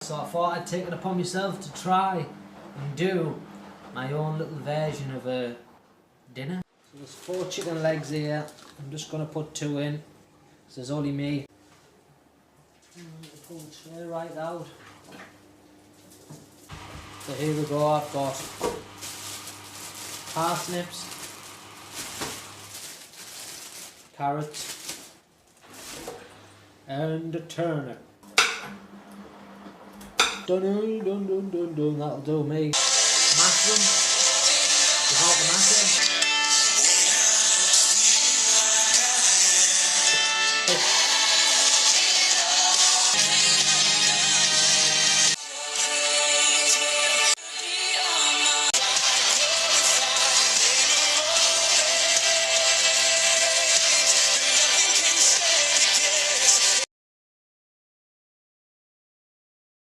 So I thought I'd take it upon myself to try and do my own little version of a dinner. So there's 4 chicken legs here. I'm just going to put 2 in. So there's only me. Pull the tray right out. So here we go, I've got parsnips, carrots, and a turnip. Dun dun dun dun dun, that'll do me.